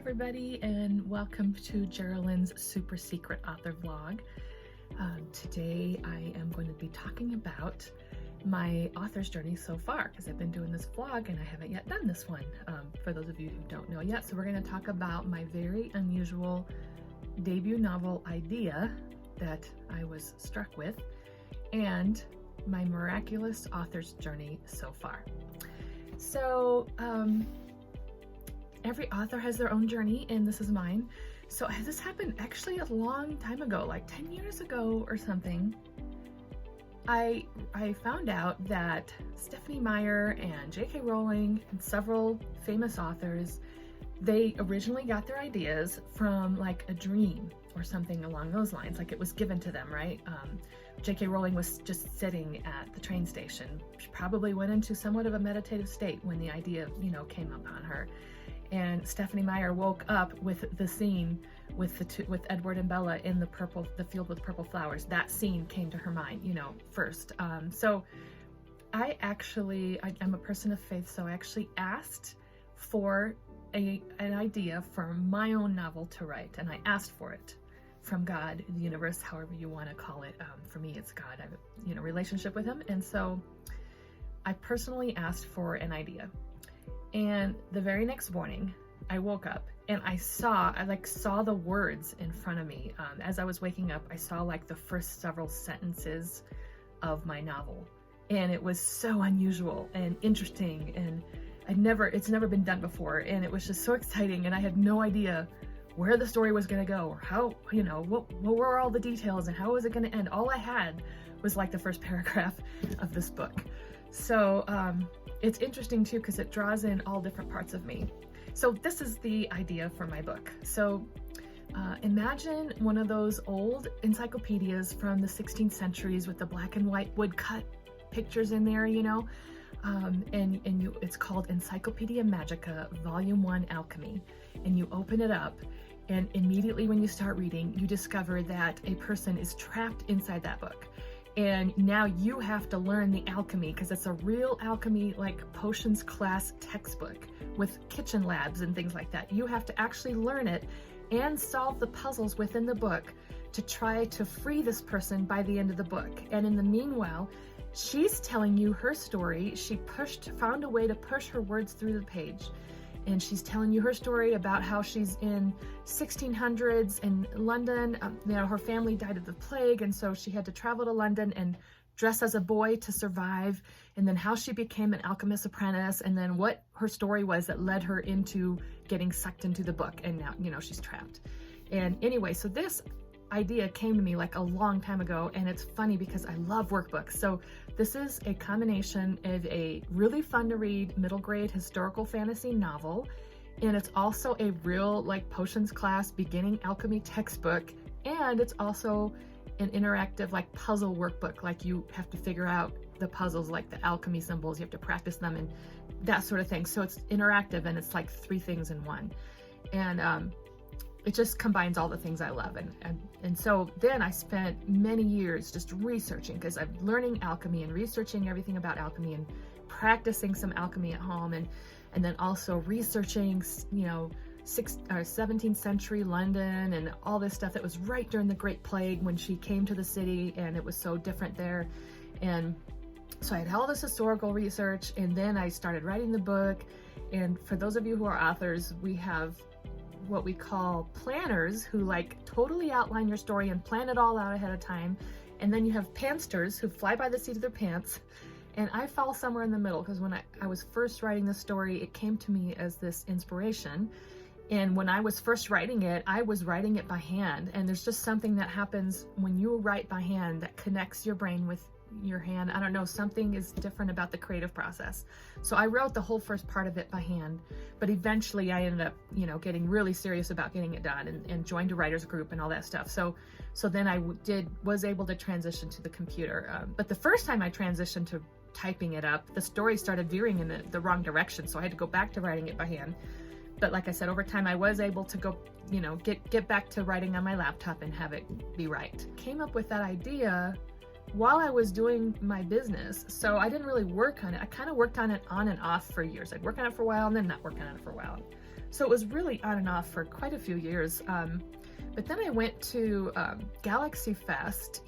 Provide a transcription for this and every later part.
everybody, and welcome to Geraldine's Super Secret Author Vlog. Today I am going to be talking about my author's journey so far, because I've been doing this vlog and I haven't yet done this one, for those of you who don't know yet. So we're going to talk about my very unusual debut novel idea that I was struck with, and my miraculous author's journey so far. So, every author has their own journey, and this is mine. So this happened actually a long time ago, like 10 years ago or something. I found out that Stephenie Meyer and J.K. Rowling and several famous authors, they originally got their ideas from like a dream or something along those lines, like it was given to them, right? J.K. Rowling was just sitting at the train station. She probably went into somewhat of a meditative state when the idea, came upon her. And Stephenie Meyer woke up with the scene with Edward and Bella in the field with purple flowers. That scene came to her mind, first. So I'm a person of faith, so I actually asked for an idea for my own novel to write, and I asked for it from God, the universe, however you want to call it. For me, it's God. I have a relationship with him, and so I personally asked for an idea. And the very next morning, I woke up and I saw the words in front of me. As I was waking up, I saw like the first several sentences of my novel. And it was so unusual and interesting, and it's never been done before. And it was just so exciting, and I had no idea where the story was gonna go, or how, what were all the details and how was it gonna end. All I had was like the first paragraph of this book. So, it's interesting too, because it draws in all different parts of me. So this is the idea for my book. So imagine one of those old encyclopedias from the 16th centuries with the black and white woodcut pictures in there, it's called Encyclopedia Magica, Volume 1, Alchemy. And you open it up, and immediately when you start reading, you discover that a person is trapped inside that book. And now you have to learn the alchemy, because it's a real alchemy, like potions class textbook with kitchen labs and things like that. You have to actually learn it and solve the puzzles within the book to try to free this person by the end of the book. And in the meanwhile, she's telling you her story. She found a way to push her words through the page. And she's telling you her story about how she's in 1600s in London. Her family died of the plague, and so she had to travel to London and dress as a boy to survive, and then how she became an alchemist apprentice, and then what her story was that led her into getting sucked into the book, and now, she's trapped. And anyway, so this idea came to me like a long time ago, and it's funny because I love workbooks. So this is a combination of a really fun to read middle grade historical fantasy novel, and it's also a real like potions class beginning alchemy textbook, and it's also an interactive like puzzle workbook. Like you have to figure out the puzzles, like the alchemy symbols, you have to practice them and that sort of thing. So it's interactive, and it's like 3 things in one. And it just combines all the things I love. And so then I spent many years just researching, because I'm learning alchemy and researching everything about alchemy and practicing some alchemy at home, and then also researching, 17th century London and all this stuff that was right during the Great Plague when she came to the city, and it was so different there. And so I had all this historical research, and then I started writing the book. And for those of you who are authors, we have what we call planners, who like totally outline your story and plan it all out ahead of time. And then you have pantsters who fly by the seat of their pants. And I fall somewhere in the middle, because when I was first writing the story, it came to me as this inspiration. And when I was first writing it, I was writing it by hand. And there's just something that happens when you write by hand that connects your brain with your hand. I don't know, something is different about the creative process. So I wrote the whole first part of it by hand, but eventually I ended up, getting really serious about getting it done, and joined a writer's group and all that stuff. So then I was able to transition to the computer. But the first time I transitioned to typing it up, the story started veering in the wrong direction. So I had to go back to writing it by hand. But like I said, over time I was able to go, get back to writing on my laptop and have it be right. Came up with that idea while I was doing my business. So I didn't really work on it. I kind of worked on it on and off for years. I'd work on it for a while and then not work on it for a while. So it was really on and off for quite a few years. But then I went to Galaxy Fest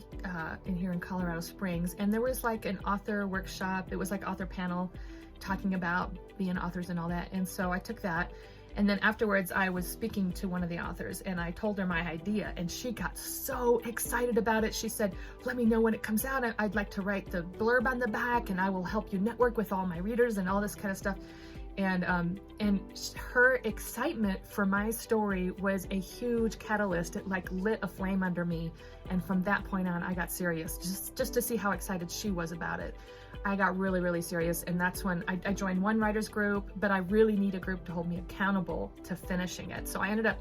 here in Colorado Springs, and there was like an author workshop. It was like author panel talking about being authors and all that. And so I took that. And then afterwards I was speaking to one of the authors and I told her my idea and she got so excited about it. She said, let me know when it comes out. I'd like to write the blurb on the back and I will help you network with all my readers and all this kind of stuff. And her excitement for my story was a huge catalyst. It like lit a flame under me. And from that point on, I got serious just to see how excited she was about it. I got really, really serious. And that's when I joined one writer's group, but I really need a group to hold me accountable to finishing it. So I ended up,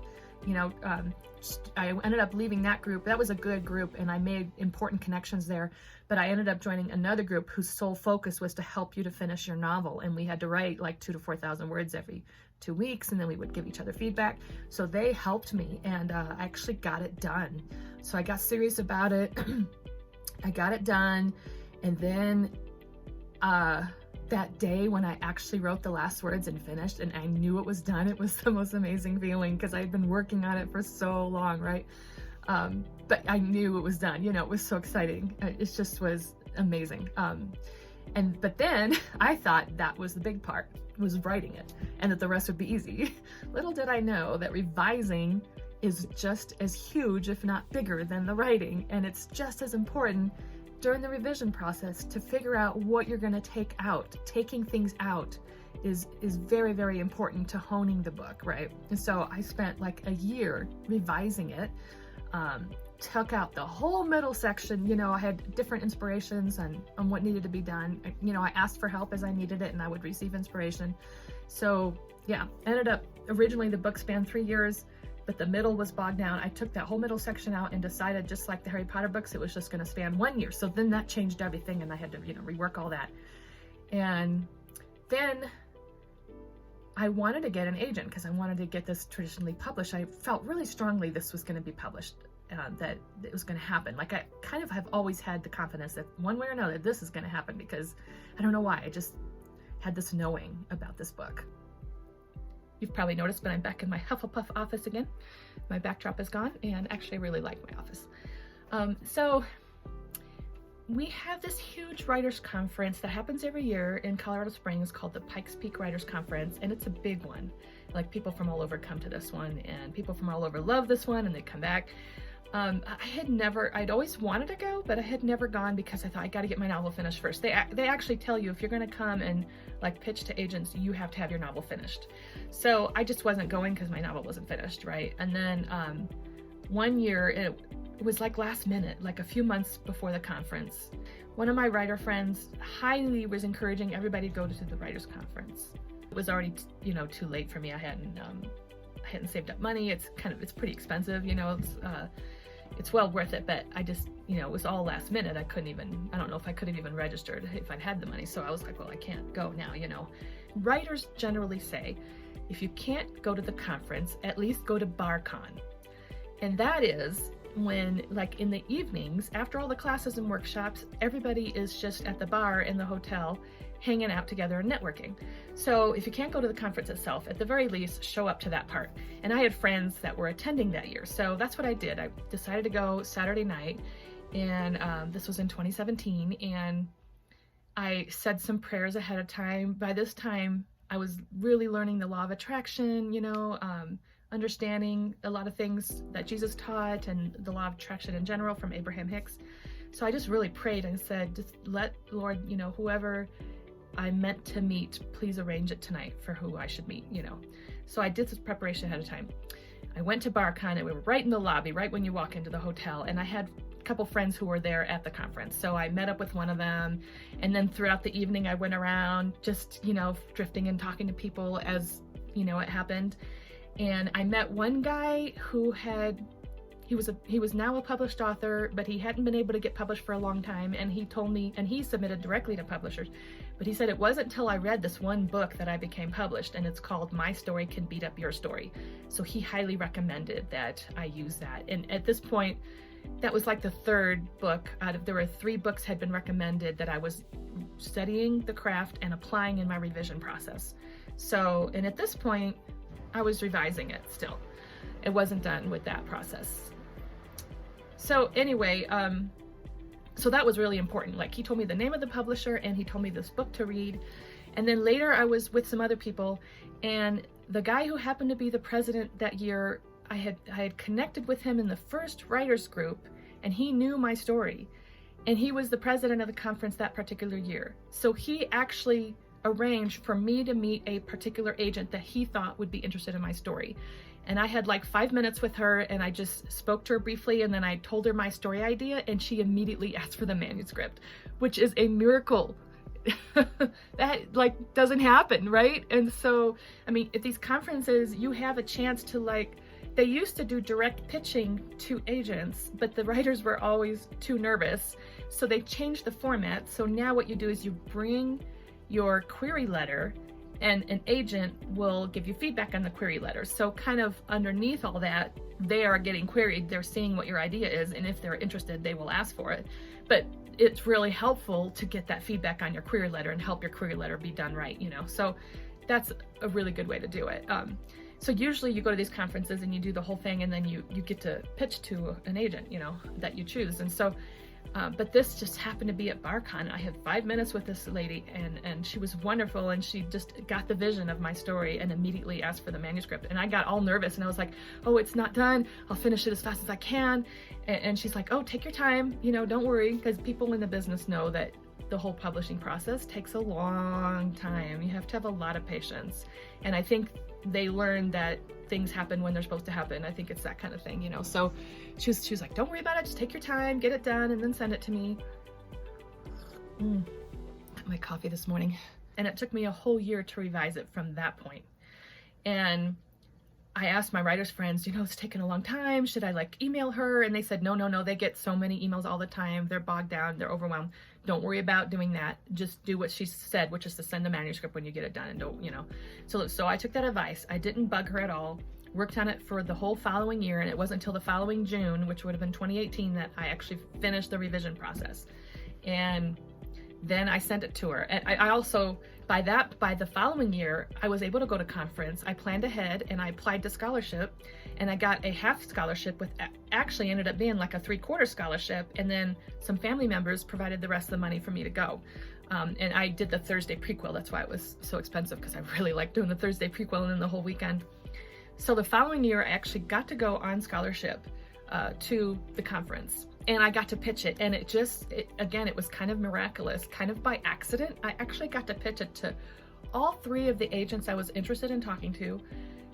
I ended up leaving that group. That was a good group and I made important connections there. But I ended up joining another group whose sole focus was to help you to finish your novel. And we had to write like 2,000 to 4,000 words every 2 weeks. And then we would give each other feedback. So they helped me and I actually got it done. So I got serious about it. I got it done. And then that day when I actually wrote the last words and finished and I knew it was done, it was the most amazing feeling because I'd been working on it for so long, right? But I knew it was done, it was so exciting. It just was amazing. But then I thought that was the big part, was writing it, and that the rest would be easy. Little did I know that revising is just as huge, if not bigger, than the writing, and it's just as important during the revision process to figure out what you're going to take out. Taking things out is very, very important to honing the book, right? And so I spent like a year revising it, took out the whole middle section. I had different inspirations on what needed to be done. I asked for help as I needed it and I would receive inspiration. So yeah, ended up, originally the book spanned 3 years, but the middle was bogged down. I took that whole middle section out and decided, just like the Harry Potter books, it was just going to span 1 year. So then that changed everything and I had to, rework all that. And then I wanted to get an agent because I wanted to get this traditionally published. I felt really strongly this was going to be published, that it was going to happen. Like I kind of have always had the confidence that one way or another, this is going to happen because I don't know why. I just had this knowing about this book. You've probably noticed, but I'm back in my Hufflepuff office again. My backdrop is gone, and actually I really like my office. So we have this huge writers conference that happens every year in Colorado Springs called the Pikes Peak Writers Conference, and it's a big one. Like people from all over come to this one, and people from all over love this one, and they come back. I'd always wanted to go, but I had never gone because I thought I got to get my novel finished first. They actually tell you if you're going to come and like pitch to agents, you have to have your novel finished. So I just wasn't going because my novel wasn't finished, right? And then one year, it was like last minute, like a few months before the conference, one of my writer friends highly was encouraging everybody to go to the writers conference. It was already, too late for me. I hadn't saved up money. It's pretty expensive, it's well worth it, but I just, it was all last minute. I don't know if I could have even registered if I'd had the money. So I was like, well, I can't go now, Writers generally say, if you can't go to the conference, at least go to BarCon. And that is when, like in the evenings, after all the classes and workshops, everybody is just at the bar in the hotel, hanging out together and networking. So if you can't go to the conference itself, at the very least, show up to that part. And I had friends that were attending that year. So that's what I did. I decided to go Saturday night, and this was in 2017. And I said some prayers ahead of time. By this time, I was really learning the law of attraction, understanding a lot of things that Jesus taught and the law of attraction in general from Abraham Hicks. So I just really prayed and said, just let Lord, whoever I meant to meet, please arrange it tonight for who I should meet, So I did this preparation ahead of time. I went to BarCon, and we were right in the lobby, right when you walk into the hotel, and I had a couple friends who were there at the conference. So I met up with one of them, and then throughout the evening I went around just, drifting and talking to people as, it happened. And I met one guy who he was now a published author, but he hadn't been able to get published for a long time. And he told me, and he submitted directly to publishers, but he said it wasn't until I read this one book that I became published, and it's called My Story Can Beat Up Your Story. So he highly recommended that I use that. And at this point, that was like the third book there were 3 books had been recommended that I was studying the craft and applying in my revision process. So, and at this point, I was revising it still. It wasn't done with that process. So anyway, so that was really important. Like, he told me the name of the publisher and he told me this book to read. And then later I was with some other people, and the guy who happened to be the president that year, I had connected with him in the first writers group, and he knew my story, and he was the president of the conference that particular year. So he actually arranged for me to meet a particular agent that he thought would be interested in my story. And I had like 5 minutes with her, and I just spoke to her briefly, and then I told her my story idea, and she immediately asked for the manuscript, which is a miracle. That like doesn't happen, right? And so, I mean, at these conferences, you have a chance to like, they used to do direct pitching to agents, but the writers were always too nervous. So they changed the format. So now what you do is you bring your query letter, and an agent will give you feedback on the query letter. So kind of underneath all that, they are getting queried, they're seeing what your idea is, and if they're interested, they will ask for it. But it's really helpful to get that feedback on your query letter and help your query letter be done right, you know? So that's a really good way to do it. So usually you go to these conferences and you do the whole thing, and then you get to pitch to an agent, you know, that you choose. And so, but this just happened to be at BarCon. I had 5 minutes with this lady, and she was wonderful, and she just got the vision of my story and immediately asked for the manuscript. And I got all nervous, and I was like, oh, it's not done. I'll finish it as fast as I can. And she's like, oh, take your time, you know, don't worry, because people in the business know that the whole publishing process takes a long time. You have to have a lot of patience. And I think they learn that things happen when they're supposed to happen. I think it's that kind of thing, you know? So she was like, don't worry about it. Just take your time, get it done, and then send it to me. Got my coffee this morning. And it took me a whole year to revise it from that point. And I asked my writers friends, you know, it's taken a long time. Should I like email her? And they said, no, they get so many emails all the time. They're bogged down, they're overwhelmed. Don't worry about doing that. Just do what she said, which is to send the manuscript when you get it done, and don't, you know. So I took that advice. I didn't bug her at all. Worked on it for the whole following year, and it wasn't until the following June, which would have been 2018, that I actually finished the revision process. And then I sent it to her. And I also, by the following year, I was able to go to conference. I planned ahead and I applied to scholarship, and I got a half scholarship, with actually ended up being like a 3/4 scholarship. And then some family members provided the rest of the money for me to go. And I did the Thursday prequel. That's why it was so expensive, because I really liked doing the Thursday prequel and then the whole weekend. So the following year, I actually got to go on scholarship to the conference. And I got to pitch it, and it was kind of miraculous, kind of by accident. I actually got to pitch it to all 3 of the agents I was interested in talking to.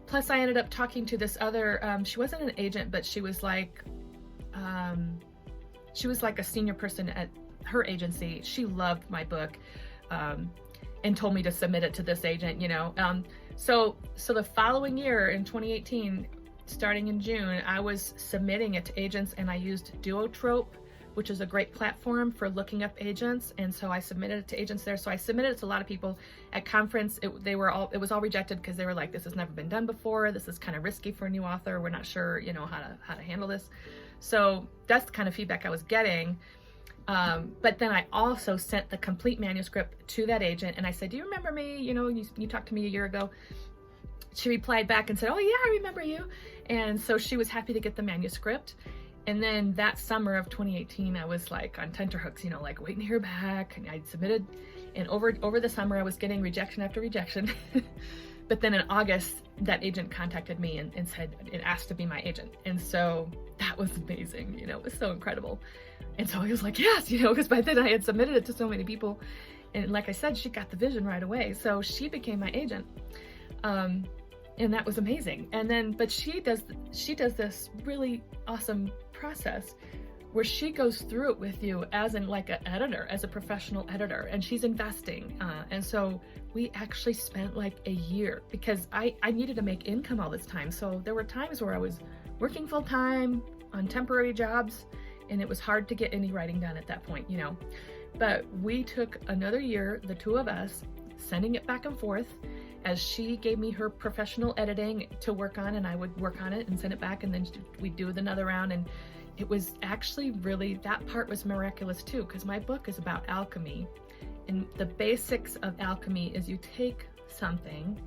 Plus I ended up talking to this other, she wasn't an agent, but she was like a senior person at her agency. She loved my book, and told me to submit it to this agent, you know. So the following year in 2018, starting in June, I was submitting it to agents, and I used Duotrope, which is a great platform for looking up agents. And so I submitted it to agents there. So I submitted it to a lot of people at conference. It was all rejected, because they were like, this has never been done before. This is kind of risky for a new author. We're not sure, you know, how to handle this. So that's the kind of feedback I was getting. But then I also sent the complete manuscript to that agent, and I said, do you remember me? You know, you talked to me a year ago. She replied back and said, oh yeah, I remember you. And so she was happy to get the manuscript. And then that summer of 2018, I was like on tenterhooks, you know, like waiting to hear back. And I'd submitted, and over the summer, I was getting rejection after rejection. But then in August, that agent contacted me and said, it asked to be my agent. And so that was amazing, you know, it was so incredible. And so I was like, yes, you know, because by then I had submitted it to so many people. And like I said, she got the vision right away. So she became my agent. And that was amazing. And then, but she does this really awesome process where she goes through it with you as in like an editor, as a professional editor, and she's investing. And so we actually spent like a year, because I needed to make income all this time. So there were times where I was working full time on temporary jobs, and it was hard to get any writing done at that point, you know. But we took another year, the 2 of us, sending it back and forth, as she gave me her professional editing to work on, and I would work on it and send it back, and then we'd do another round. And it was actually really, that part was miraculous too, because my book is about alchemy. And the basics of alchemy is you take something,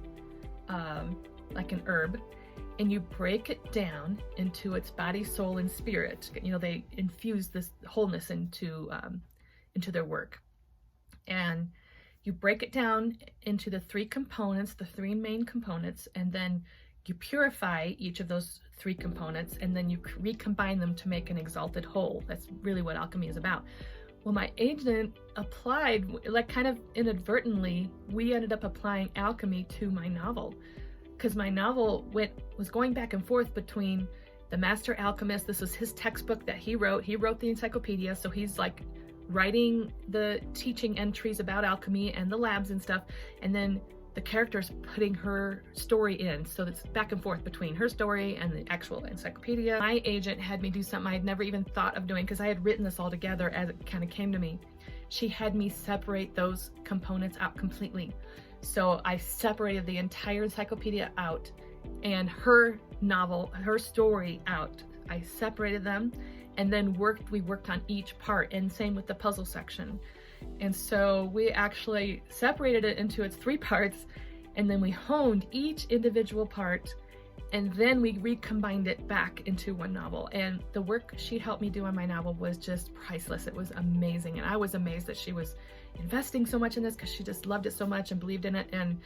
like an herb, and you break it down into its body, soul, and spirit. They infuse this wholeness into their work. And you break it down into the three components, the three main components, and then you purify each of those three components, and then you recombine them to make an exalted whole. That's really what alchemy is about. Well, my agent applied, like kind of inadvertently, we ended up applying alchemy to my novel, because my novel was going back and forth between the Master Alchemist. This was his textbook that he wrote. He wrote the encyclopedia, so he's like writing the teaching entries about alchemy and the labs and stuff, and then the character's putting her story in, so it's back and forth between her story and the actual encyclopedia. My agent had me do something I had never even thought of doing, because I had written this all together as it kind of came to me. She had me separate those components out completely. So I separated the entire encyclopedia out, and her novel, her story out. I separated them, and then we worked on each part, and same with the puzzle section. And so we actually separated it into its three parts, and then we honed each individual part, and then we recombined it back into one novel. And the work she helped me do on my novel was just priceless. It was amazing, and I was amazed that she was investing so much in this, because she just loved it so much and believed in it. And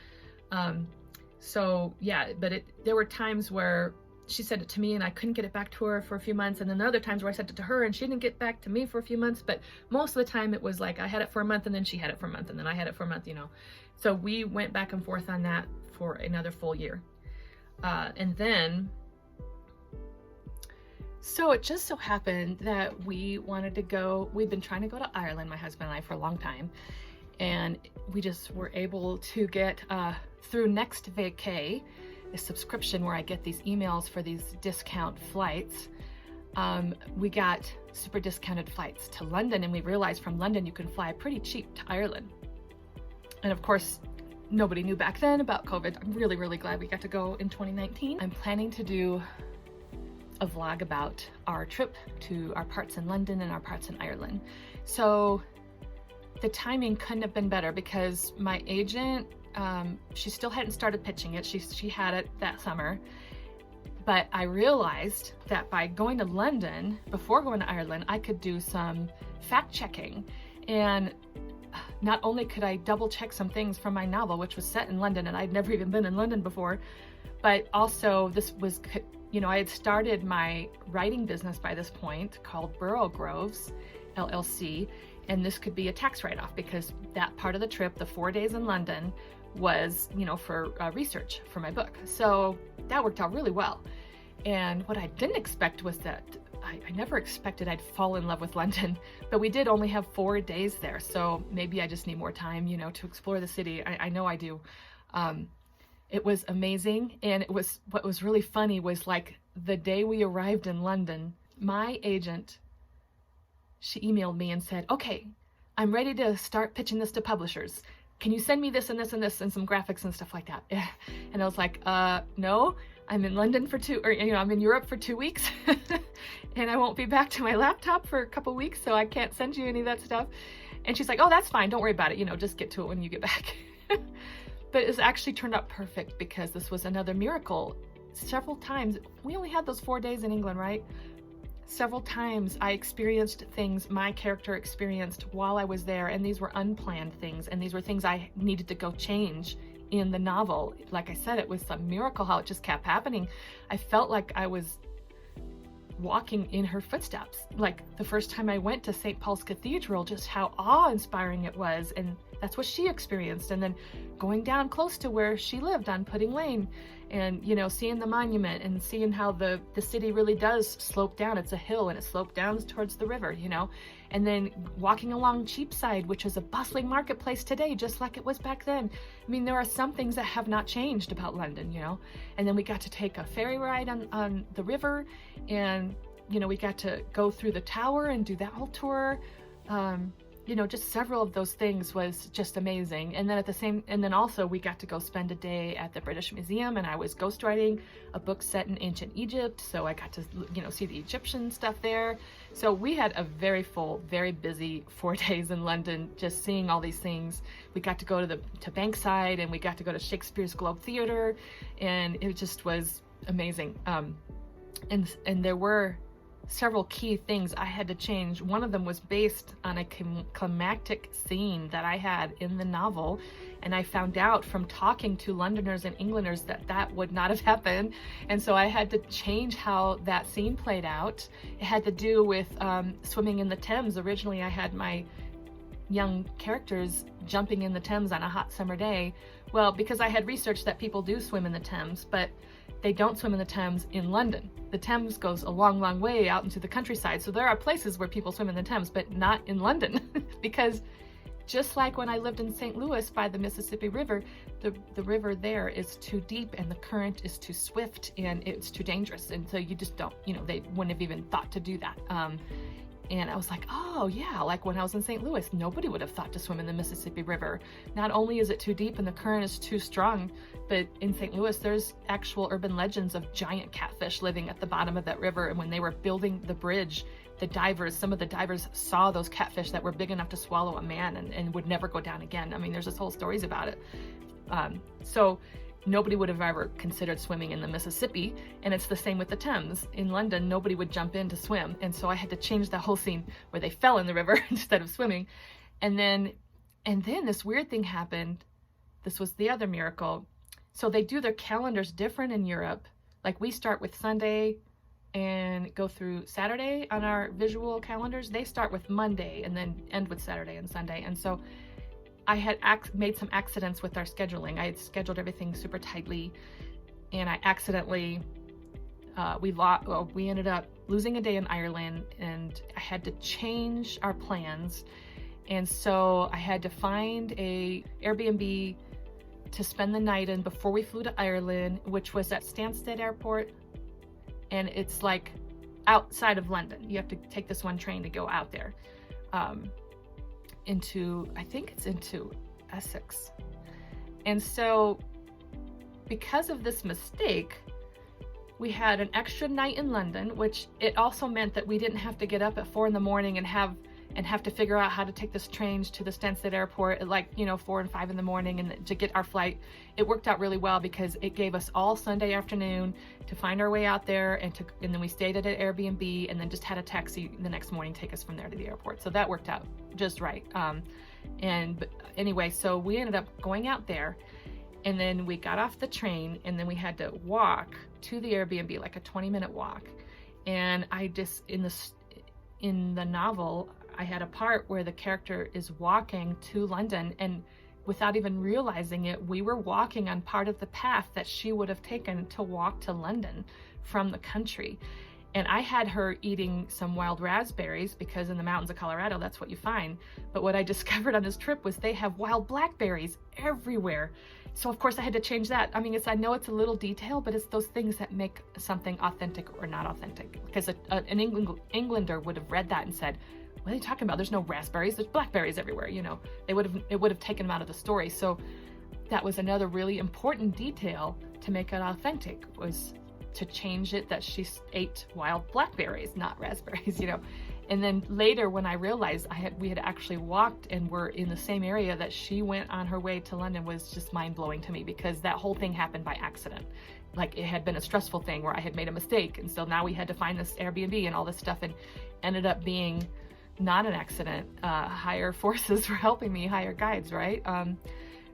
so yeah, but there were times where she sent it to me and I couldn't get it back to her for a few months, and then other times where I sent it to her and she didn't get back to me for a few months. But most of the time it was like I had it for a month, and then she had it for a month, and then I had it for a month, So we went back and forth on that for another full year. And then, so it just so happened that we'd been trying to go to Ireland, my husband and I, for a long time. And we just were able to get, through Next Vacay, a subscription where I get these emails for these discount flights. We got super discounted flights to London, and we realized from London you can fly pretty cheap to Ireland. And of course, nobody knew back then about COVID. I'm really, really glad we got to go in 2019. I'm planning to do a vlog about our trip to our parts in London and our parts in Ireland. So the timing couldn't have been better, because my agent, she still hadn't started pitching it. She had it that summer. But I realized that by going to London before going to Ireland, I could do some fact checking. And not only could I double check some things from my novel, which was set in London, and I'd never even been in London before, but also this was, I had started my writing business by this point called Burrowgroves, LLC, and this could be a tax write-off, because that part of the trip, the 4 days in London, was, for research for my book. So that worked out really well. And what I didn't expect was that I never expected I'd fall in love with London, but we did only have 4 days there. So maybe I just need more time, to explore the city. I know I do. It was amazing. And what was really funny was, like, the day we arrived in London, my agent, she emailed me and said, okay, I'm ready to start pitching this to publishers. Can you send me this and this and this and some graphics and stuff like that? And I was like, no, I'm in London I'm in Europe for 2 weeks and I won't be back to my laptop for a couple weeks, so I can't send you any of that stuff. And she's like, oh, that's fine. Don't worry about it. Just get to it when you get back. But it's actually turned out perfect, because this was another miracle. Several times, we only had those 4 days in England, right? Several times I experienced things my character experienced while I was there, and these were unplanned things, and these were things I needed to go change in the novel. Like I said, it was a miracle how it just kept happening. I felt like I was walking in her footsteps. Like the first time I went to St. Paul's Cathedral, just how awe-inspiring it was, and that's what she experienced. And then going down close to where she lived on Pudding Lane, and seeing the monument and seeing how the city really does slope down. It's a hill and it sloped down towards the river, and then walking along Cheapside, which is a bustling marketplace today, just like it was back then. I mean, there are some things that have not changed about London, and then we got to take a ferry ride on the river, and we got to go through the tower and do that whole tour. just several of those things was just amazing. And then also we got to go spend a day at the British Museum, and I was ghostwriting a book set in ancient Egypt. So I got to, see the Egyptian stuff there. So we had a very full, very busy 4 days in London, just seeing all these things. We got to go to Bankside, and we got to go to Shakespeare's Globe Theatre, and it just was amazing. And there were several key things I had to change. One of them was based on a climactic scene that I had in the novel, and I found out from talking to Londoners and Englanders that would not have happened, and so I had to change how that scene played out. It had to do with swimming in the Thames. Originally I had my young characters jumping in the Thames on a hot summer day. Well, because I had researched that people do swim in the Thames, but they don't swim in the Thames in London. The Thames goes a long, long way out into the countryside. So there are places where people swim in the Thames, but not in London. Because just like when I lived in St. Louis by the Mississippi River, the river there is too deep and the current is too swift and it's too dangerous. And so you just don't, they wouldn't have even thought to do that. And I was like, oh yeah, like when I was in St. Louis, nobody would have thought to swim in the Mississippi River. Not only is it too deep and the current is too strong, but in St. Louis, there's actual urban legends of giant catfish living at the bottom of that river. And when they were building the bridge, some of the divers saw those catfish that were big enough to swallow a man and would never go down again. I mean, there's this whole stories about it. So nobody would have ever considered swimming in the Mississippi, and it's the same with the Thames. In London, nobody would jump in to swim, and so I had to change the whole scene where they fell in the river instead of swimming. And then this weird thing happened. This was the other miracle. So they do their calendars different in Europe. Like we start with Sunday and go through Saturday on our visual calendars. They start with Monday and then end with Saturday and Sunday. And so I had made some accidents with our scheduling. I had scheduled everything super tightly, and I accidentally, we ended up losing a day in Ireland, and I had to change our plans. And so I had to find a Airbnb to spend the night in before we flew to Ireland, which was at Stansted Airport. And it's like outside of London. You have to take this one train to go out there. I think it's into Essex. And so because of this mistake, we had an extra night in London, which it also meant that we didn't have to get up at 4 a.m. and have to figure out how to take this train to the Stansted Airport at 4 and 5 a.m. and to get our flight. It worked out really well because it gave us all Sunday afternoon to find our way out there, and then we stayed at an Airbnb and then just had a taxi the next morning take us from there to the airport. So that worked out just right. But anyway, so we ended up going out there, and then we got off the train, and then we had to walk to the Airbnb, like a 20-minute walk. And I just, in the novel, I had a part where the character is walking to London, and without even realizing it, we were walking on part of the path that she would have taken to walk to London from the country. And I had her eating some wild raspberries because in the mountains of Colorado, that's what you find. But what I discovered on this trip was they have wild blackberries everywhere. So of course I had to change that. I mean, I know it's a little detail, but it's those things that make something authentic or not authentic. Because an Englander would have read that and said, what are they talking about? There's no raspberries, there's blackberries everywhere, It would have taken them out of the story. So that was another really important detail to make it authentic, was to change it that she ate wild blackberries, not raspberries, And then later when I realized we had actually walked and were in the same area that she went on her way to London was just mind-blowing to me, because that whole thing happened by accident. Like, it had been a stressful thing where I had made a mistake, and so now we had to find this Airbnb and all this stuff, and ended up being not an accident. Higher forces were helping me, higher guides, right?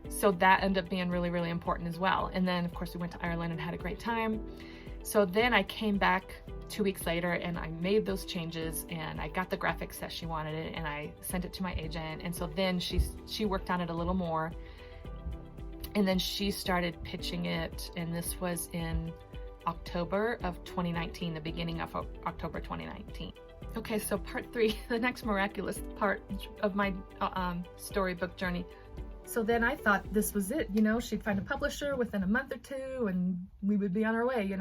So that ended up being really, really important as well. And then of course we went to Ireland and had a great time. So then I came back 2 weeks later and I made those changes, and I got the graphics that she wanted it, and I sent it to my agent. And so then she worked on it a little more, and then she started pitching it, and this was in October of 2019, the beginning of October 2019. Okay, so part 3, the next miraculous part of my storybook journey. So then I thought this was it, she'd find a publisher within a month or two and we would be on our way,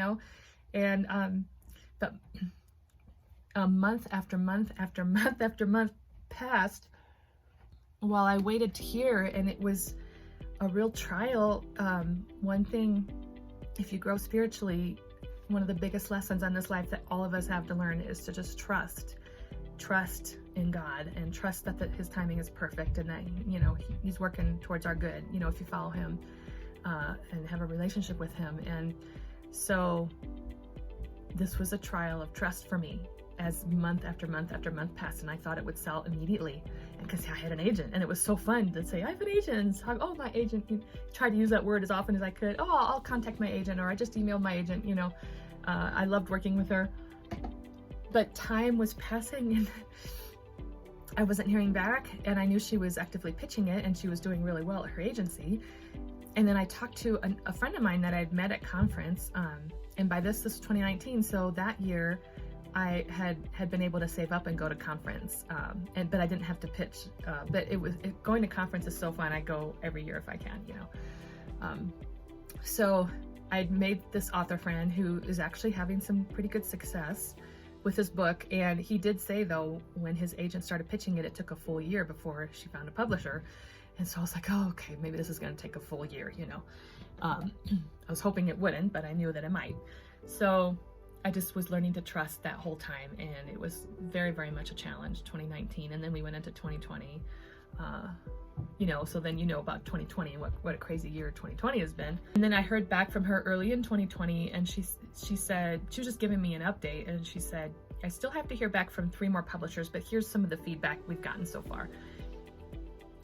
And but a month after month after month after month passed, while I waited to hear, and it was a real trial. One thing, if you grow spiritually, one of the biggest lessons on this life that all of us have to learn is to just trust in God, and trust that his timing is perfect, and that, you know, he's working towards our good, you know, if you follow him and have a relationship with him. And so this was a trial of trust for me as month after month after month passed, and I thought it would sell immediately because I had an agent, and it was so fun to say, I have an agent. Oh, my agent. Tried to use that word as often as I could. Oh, I'll contact my agent, or I just emailed my agent, you know. I loved working with her. But time was passing, and I wasn't hearing back, and I knew she was actively pitching it, and she was doing really well at her agency. And then I talked to a friend of mine that I'd met at conference, and by this was 2019, so that year I had been able to save up and go to conference, but I didn't have to pitch. But going to conference is so fun. I go every year if I can, you know. So I'd made this author friend who is actually having some pretty good success with his book, and he did say, though, when his agent started pitching it, it took a full year before she found a publisher. And so I was like, oh, okay, maybe this is going to take a full year, you know. I was hoping it wouldn't, but I knew that it might. So I just was learning to trust that whole time, and it was very, very much a challenge, 2019, and then we went into 2020. You know, so then you know about 2020 and what a crazy year 2020 has been. And then I heard back from her early in 2020, and she said, she was just giving me an update, and she said, I still have to hear back from 3 more publishers, but here's some of the feedback we've gotten so far.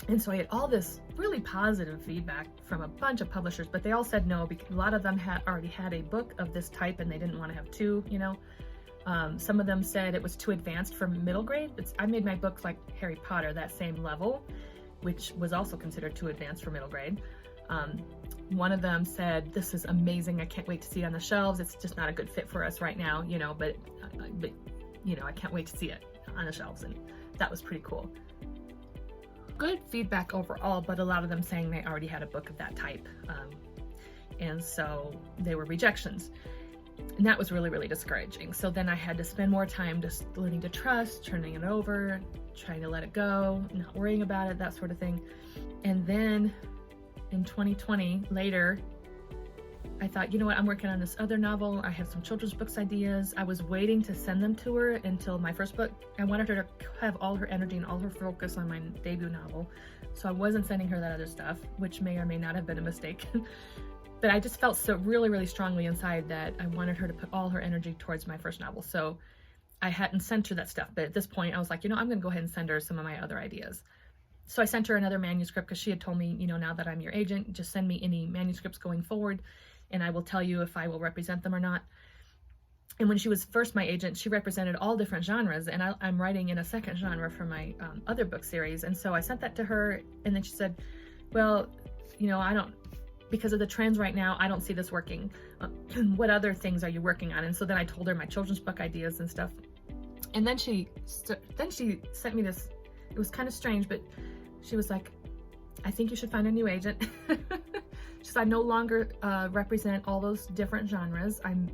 And so I had all this really positive feedback from a bunch of publishers, but they all said no, because a lot of them had already had a book of this type and they didn't want to have 2, you know. Some of them said it was too advanced for middle grade. I made my books like Harry Potter, that same level, which was also considered too advanced for middle grade. One of them said, this is amazing, I can't wait to see it on the shelves. It's just not a good fit for us right now, you know, but you know, I can't wait to see it on the shelves. And that was pretty cool. Good feedback overall, but a lot of them saying they already had a book of that type. And so they were rejections. And that was really, really discouraging. So then I had to spend more time just learning to trust, turning it over, trying to let it go, not worrying about it, that sort of thing. And then in 2020, later, I thought, you know what, I'm working on this other novel. I have some children's books ideas. I was waiting to send them to her until my first book. I wanted her to have all her energy and all her focus on my debut novel. So I wasn't sending her that other stuff, which may or may not have been a mistake. But I just felt so really, really strongly inside that I wanted her to put all her energy towards my first novel. So I hadn't sent her that stuff. But at this point, I was like, you know, I'm going to go ahead and send her some of my other ideas. So I sent her another manuscript because she had told me, you know, now that I'm your agent, just send me any manuscripts going forward, and I will tell you if I will represent them or not. And when she was first my agent, she represented all different genres, and I'm writing in a second genre for my other book series. And so I sent that to her, and then she said, well, you know, because of the trends right now, I don't see this working. What other things are you working on? And so then I told her my children's book ideas and stuff. And then she sent me this. It was kind of strange, but she was like, I think you should find a new agent. She said, I no longer represent all those different genres. I'm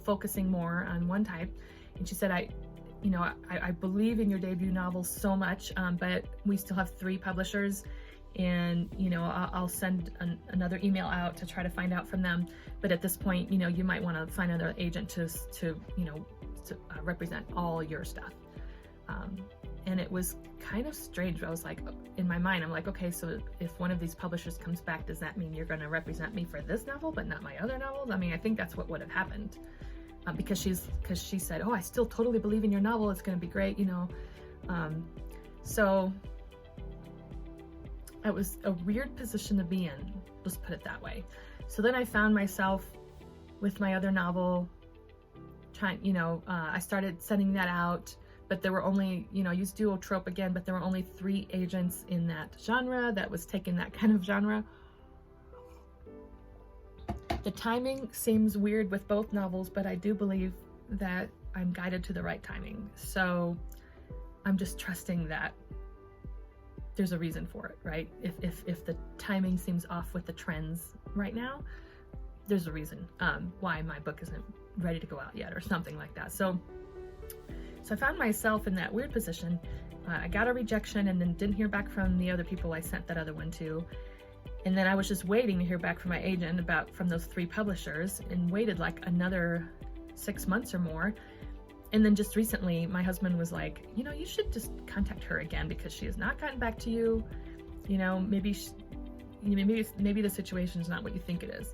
focusing more on one type. And she said, I believe in your debut novel so much, but we still have 3 publishers. And, you know, I'll send another email out to try to find out from them. But at this point, you know, you might want to find another agent to represent all your stuff. And it was kind of strange. I was like, in my mind, I'm like, okay, so if one of these publishers comes back, does that mean you're going to represent me for this novel, but not my other novels? I mean, I think that's what would have happened. Because she said, oh, I still totally believe in your novel. It's going to be great, you know. So it was a weird position to be in, let's put it that way. So then I found myself with my other novel trying, you know, I started sending that out, but there were only, you know, I used duotrope again, but there were only 3 agents in that genre that was taking that kind of genre. The timing seems weird with both novels, but I do believe that I'm guided to the right timing. So I'm just trusting that there's a reason for it, right? If the timing seems off with the trends right now, there's a reason why my book isn't ready to go out yet or something like that. So I found myself in that weird position I got a rejection and then didn't hear back from the other people I sent that other one to. And then I was just waiting to hear back from my agent from those 3 publishers, and waited like another 6 months or more. And then just recently, my husband was like, you should just contact her again because she has not gotten back to you. Maybe the situation is not what you think it is.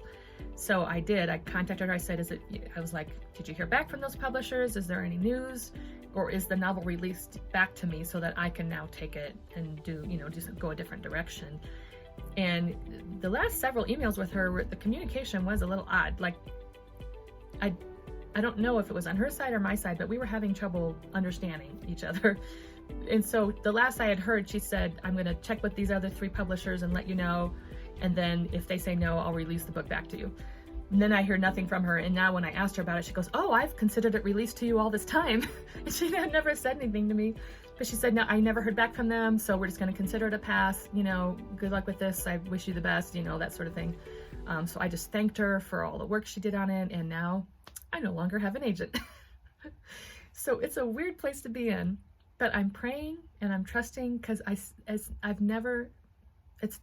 So I did. I contacted her. I said, I was like, did you hear back from those publishers? Is there any news? Or is the novel released back to me so that I can now take it and just go a different direction? And the last several emails with her, the communication was a little odd. Like, I don't know if it was on her side or my side, but we were having trouble understanding each other. And so the last I had heard, she said, I'm going to check with these other 3 publishers and let you know. And then if they say no, I'll release the book back to you. And then I hear nothing from her. And now when I asked her about it, she goes, oh, I've considered it released to you all this time. And she had never said anything to me. But she said, no, I never heard back from them. So we're just going to consider it a pass. Good luck with this. I wish you the best, that sort of thing. So I just thanked her for all the work she did on it. And now I no longer have an agent. So it's a weird place to be in. But I'm praying and I'm trusting because it's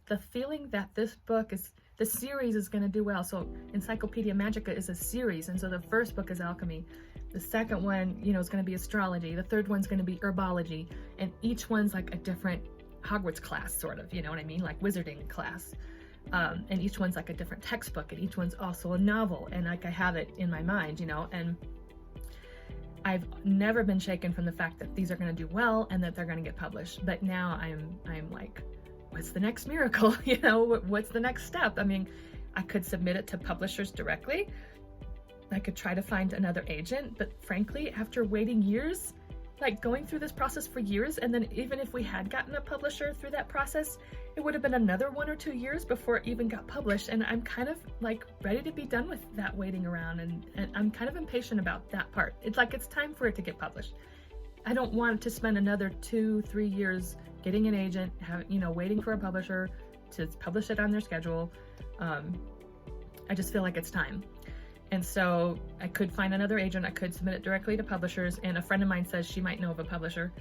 the feeling that this series is going to do well. So Encyclopedia Magica is a series. And so the first book is alchemy. The second one, is going to be astrology. The third one's going to be herbology. And each one's like a different Hogwarts class, sort of, you know what I mean? Like wizarding class. And each one's like a different textbook. And each one's also a novel. And like I have it in my mind, and I've never been shaken from the fact that these are going to do well and that they're going to get published. But now I'm like, what's the next miracle? What's the next step? I mean, I could submit it to publishers directly. I could try to find another agent, but frankly, after waiting years, like going through this process for years, and then even if we had gotten a publisher through that process, it would have been another 1 or 2 years before it even got published. And I'm kind of like ready to be done with that waiting around, and I'm kind of impatient about that part. It's like it's time for it to get published. I don't want to spend another 2-3 years getting an agent, waiting for a publisher to publish it on their schedule. I just feel like it's time. And so I could find another agent, I could submit it directly to publishers, and a friend of mine says she might know of a publisher,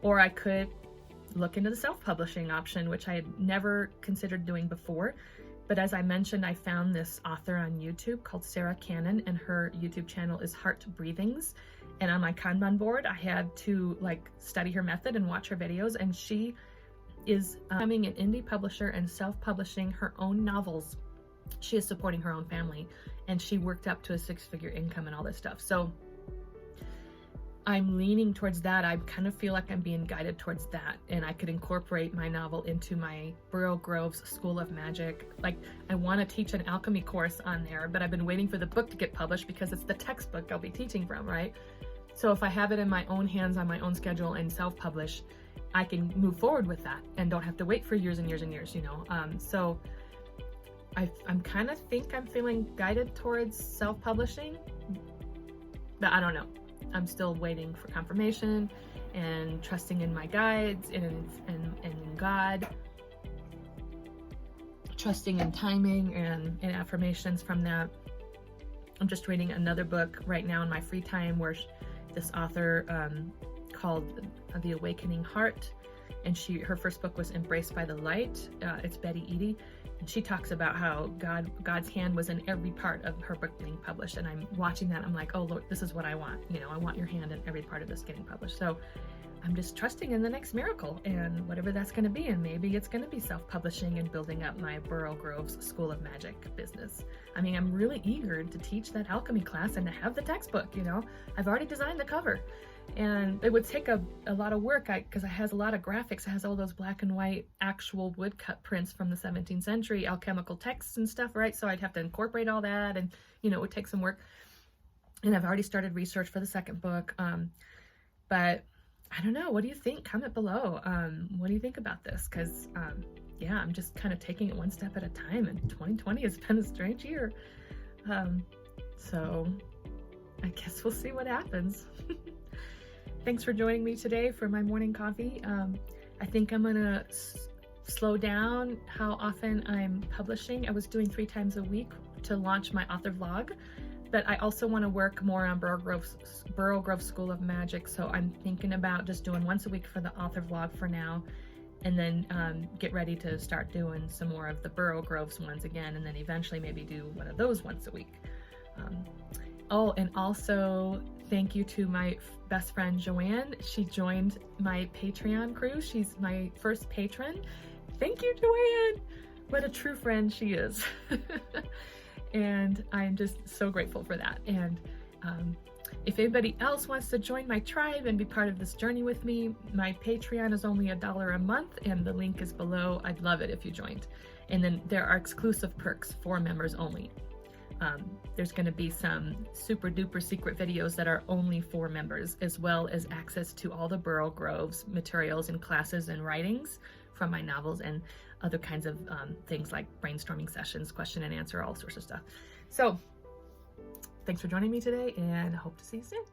or I could look into the self-publishing option, which I had never considered doing before. But as I mentioned, I found this author on YouTube called Sarah Cannon, and her YouTube channel is Heart Breathings. And on my Kanban board, I had to study her method and watch her videos, and she is becoming an indie publisher and self-publishing her own novels. She is supporting her own family, and she worked up to a 6-figure income and all this stuff. So I'm leaning towards that. I kind of feel like I'm being guided towards that, and I could incorporate my novel into my Burrowgroves School of Magic. Like, I want to teach an alchemy course on there, but I've been waiting for the book to get published because it's the textbook I'll be teaching from, right? So if I have it in my own hands on my own schedule and self-publish, I can move forward with that and don't have to wait for years and years and years, So I'm kind of think I'm feeling guided towards self-publishing, but I don't know. I'm still waiting for confirmation and trusting in my guides and in God, trusting in timing and affirmations from that. I'm just reading another book right now in my free time where this author called The Awakening Heart, and her first book was Embraced by the Light. It's Betty Eady. And she talks about how God's hand was in every part of her book being published. And I'm watching that. I'm like, oh, Lord, this is what I want. I want your hand in every part of this getting published. So I'm just trusting in the next miracle and whatever that's going to be. And maybe it's going to be self-publishing and building up my Burrowgroves School of Magic business. I mean, I'm really eager to teach that alchemy class and to have the textbook, I've already designed the cover. And it would take a lot of work because it has a lot of graphics. It has all those black and white actual woodcut prints from the 17th century, alchemical texts and stuff, right? So I'd have to incorporate all that, and it would take some work. And I've already started research for the second book. But I don't know. What do you think? Comment below. What do you think about this? Because I'm just kind of taking it one step at a time, and 2020 has been a strange year. So I guess we'll see what happens. Thanks for joining me today for my morning coffee. I think I'm gonna slow down how often I'm publishing. I was doing 3 times a week to launch my author vlog, but I also want to work more on Burrowgrove School of Magic, so I'm thinking about just doing once a week for the author vlog for now, and then get ready to start doing some more of the Burrowgroves ones again, and then eventually maybe do one of those once a week. Oh, and also thank you to my best friend Joanne. She joined my Patreon crew. She's my first patron. Thank you, Joanne. What a true friend she is. And I'm just so grateful for that. And if anybody else wants to join my tribe and be part of this journey with me, my Patreon is only $1 a month, and the link is below. I'd love it if you joined. And then there are exclusive perks for members only. There's going to be some super duper secret videos that are only for members, as well as access to all the Burrowgroves materials and classes and writings from my novels and other kinds of things like brainstorming sessions, question and answer, all sorts of stuff. So thanks for joining me today, and I hope to see you soon.